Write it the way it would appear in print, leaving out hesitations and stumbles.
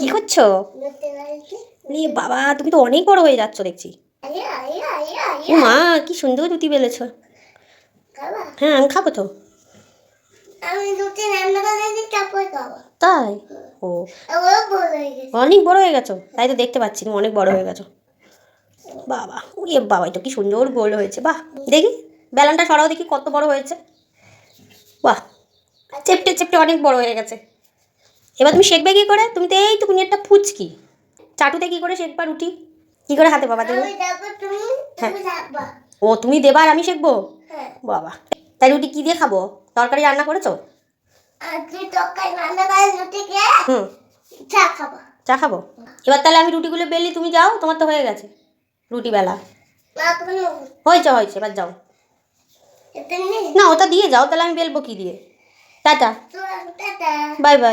কি করছো? বাবা, তুমি তো অনেক বড় হয়ে যাচ্ছ দেখছি। ও মা, কি সুন্দর রুটি বেলেছো। হ্যাঁ, আমি খাবো তো। তাই? ও, অনেক বড় হয়ে গেছো, তাই তো দেখতে পাচ্ছি তুমি অনেক বড় হয়ে গেছো। বাবা, উড়িয়ে বাবা, এটা কি সুন্দর গোল হয়েছে। বাহ, দেখি বেলানটা সরাও দেখি কত বড় হয়েছে। বাহ, চেপটে চেপটে অনেক বড় হয়ে গেছে। এবার তুমি শেখবে কী করে? তুমি তো এইটুকুনি একটা ফুচকি, চাটুতে কী করে শেখবা রুটি? কী করে হাতে বাবা দেবো? হ্যাঁ, ও তুমি দেবা আর আমি শেখবো? বাবা, তাই রুটি কী দিয়ে খাবো? তরকারি রান্না করেছো? হুম, চা খাবো। এবার তাহলে আমি রুটিগুলো বেলি, তুমি যাও, তোমার তো হয়ে গেছে রুটি বেলা। হয়েছে হয়েছে, এবার যাও। না, ওটা দিয়ে যাও, তাহলে আমি বেলবো কী দিয়ে? Tata, bye bye.